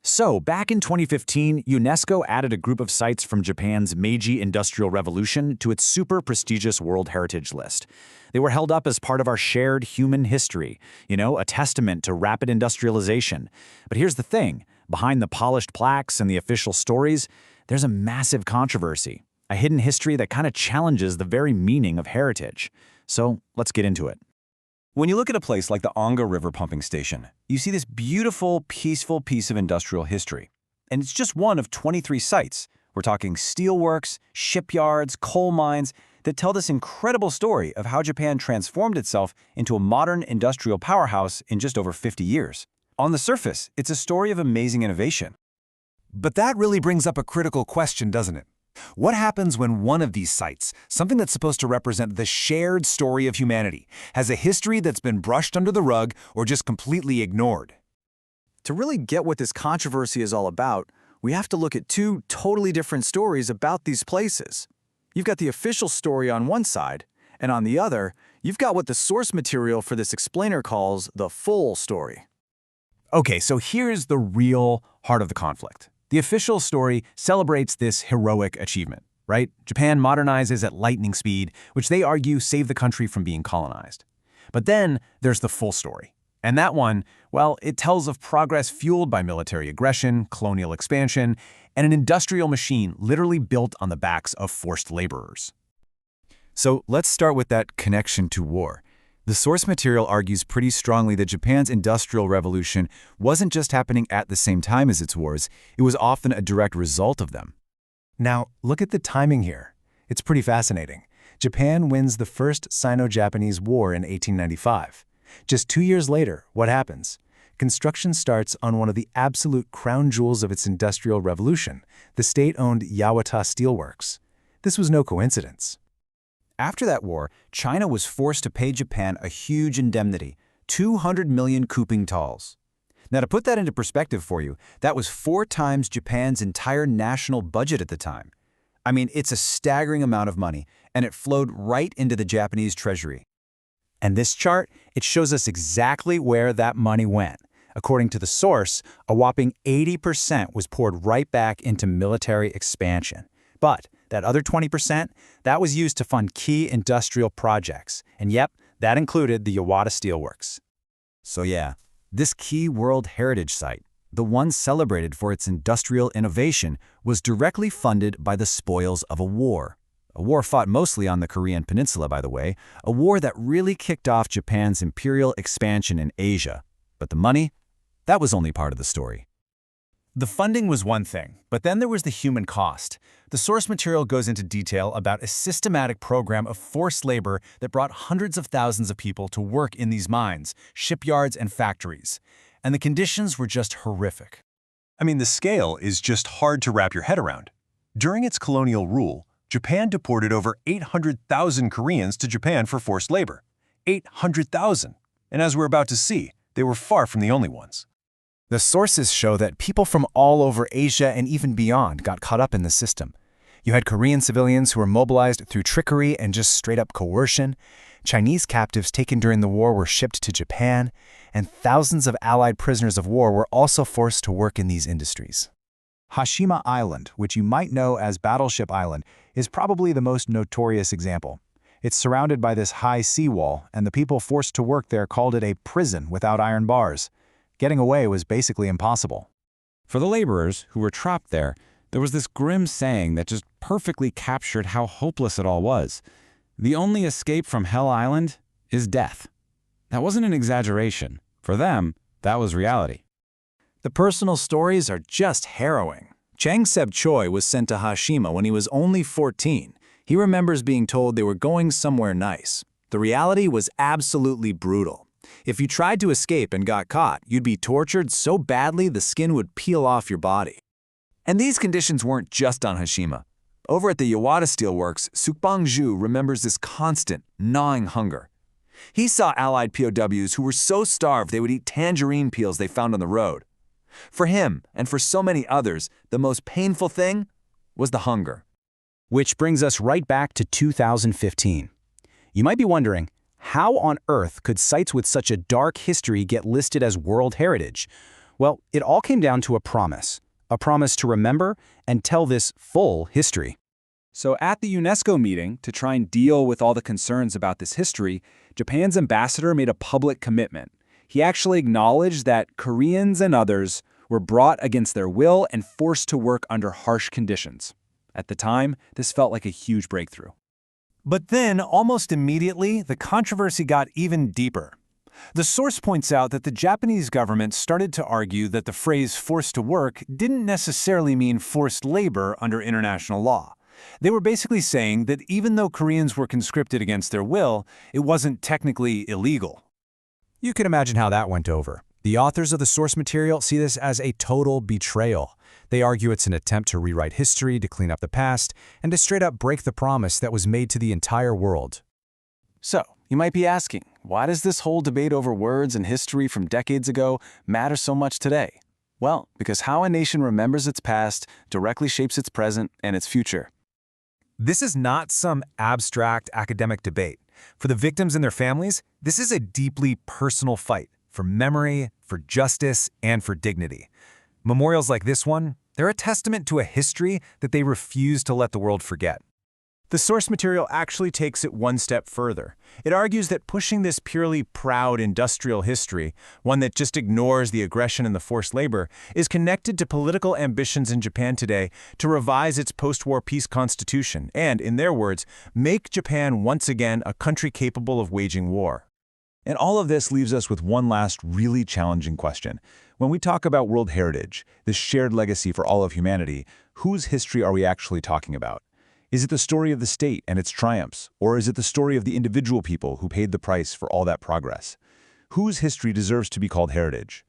So, back in 2015, UNESCO added a group of sites from Japan's Meiji Industrial Revolution to its super prestigious World Heritage List. They were held up as part of our shared human history, a testament to rapid industrialization. But here's the thing, behind the polished plaques and the official stories, there's a massive controversy, a hidden history that kind of challenges the very meaning of heritage. So, let's get into it. When you look at a place like the Onga River Pumping Station, you see this beautiful, peaceful piece of industrial history. And it's just one of 23 sites. We're talking steelworks, shipyards, coal mines that tell this incredible story of how Japan transformed itself into a modern industrial powerhouse in just over 50 years. On the surface, it's a story of amazing innovation. But that really brings up a critical question, doesn't it? What happens when one of these sites, something that's supposed to represent the shared story of humanity, has a history that's been brushed under the rug or just completely ignored? To really get what this controversy is all about, we have to look at two totally different stories about these places. You've got the official story on one side, and on the other, you've got what the source material for this explainer calls the full story. Okay, so here's the real heart of the conflict. The official story celebrates this heroic achievement, right? Japan modernizes at lightning speed, which they argue saved the country from being colonized. But then there's the full story. And that one, well, it tells of progress fueled by military aggression, colonial expansion, and an industrial machine literally built on the backs of forced laborers. So let's start with that connection to war. The source material argues pretty strongly that Japan's Industrial Revolution wasn't just happening at the same time as its wars, it was often a direct result of them. Now, look at the timing here. It's pretty fascinating. Japan wins the First Sino-Japanese War in 1895. Just 2 years later, what happens? Construction starts on one of the absolute crown jewels of its Industrial Revolution, the state-owned Yawata Steelworks. This was no coincidence. After that war, China was forced to pay Japan a huge indemnity, 200 million Kuping tals. Now, to put that into perspective for you, that was 4 times Japan's entire national budget at the time. I mean, it's a staggering amount of money, and it flowed right into the Japanese treasury. And this chart, it shows us exactly where that money went. According to the source, a whopping 80% was poured right back into military expansion. But that other 20%, that was used to fund key industrial projects. And yep, that included the Yawata Steelworks. So yeah, this key World Heritage Site, the one celebrated for its industrial innovation, was directly funded by the spoils of a war. A war fought mostly on the Korean Peninsula, by the way, a war that really kicked off Japan's imperial expansion in Asia. But the money, that was only part of the story. The funding was one thing, but then there was the human cost. The source material goes into detail about a systematic program of forced labor that brought hundreds of thousands of people to work in these mines, shipyards, and factories. And the conditions were just horrific. I mean, the scale is just hard to wrap your head around. During its colonial rule, Japan deported over 800,000 Koreans to Japan for forced labor. 800,000! And as we're about to see, they were far from the only ones. The sources show that people from all over Asia and even beyond got caught up in the system. You had Korean civilians who were mobilized through trickery and just straight-up coercion. Chinese captives taken during the war were shipped to Japan, and thousands of Allied prisoners of war were also forced to work in these industries. Hashima Island, which you might know as Battleship Island, is probably the most notorious example. It's surrounded by this high seawall, and the people forced to work there called it a prison without iron bars. Getting away was basically impossible. For the laborers who were trapped there, there was this grim saying that just perfectly captured how hopeless it all was. The only escape from Hell Island is death. That wasn't an exaggeration. For them, that was reality. The personal stories are just harrowing. Chang Seb-choi was sent to Hashima when he was only 14. He remembers being told they were going somewhere nice. The reality was absolutely brutal. If you tried to escape and got caught, you'd be tortured so badly the skin would peel off your body. And these conditions weren't just on Hashima. Over at the Yawata Steelworks, Sukbang-ju remembers this constant, gnawing hunger. He saw Allied POWs who were so starved they would eat tangerine peels they found on the road. For him, and for so many others, the most painful thing was the hunger. Which brings us right back to 2015. You might be wondering, how on earth could sites with such a dark history get listed as World Heritage? Well, it all came down to a promise to remember and tell this full history. So at the UNESCO meeting, to try and deal with all the concerns about this history, Japan's ambassador made a public commitment. He actually acknowledged that Koreans and others were brought against their will and forced to work under harsh conditions. At the time, this felt like a huge breakthrough. But then, almost immediately, the controversy got even deeper. The source points out that the Japanese government started to argue that the phrase forced to work didn't necessarily mean forced labor under international law. They were basically saying that even though Koreans were conscripted against their will, it wasn't technically illegal. You can imagine how that went over. The authors of the source material see this as a total betrayal. They argue it's an attempt to rewrite history, to clean up the past, and to straight up break the promise that was made to the entire world. So, you might be asking, why does this whole debate over words and history from decades ago matter so much today? Well, because how a nation remembers its past directly shapes its present and its future. This is not some abstract academic debate. For the victims and their families, this is a deeply personal fight for memory, for justice, and for dignity. Memorials like this one, they're a testament to a history that they refuse to let the world forget. The source material actually takes it one step further. It argues that pushing this purely proud industrial history, one that just ignores the aggression and the forced labor, is connected to political ambitions in Japan today to revise its post-war peace constitution and, in their words, make Japan once again a country capable of waging war. And all of this leaves us with one last really challenging question. When we talk about World Heritage, this shared legacy for all of humanity, whose history are we actually talking about? Is it the story of the state and its triumphs, or is it the story of the individual people who paid the price for all that progress? Whose history deserves to be called heritage?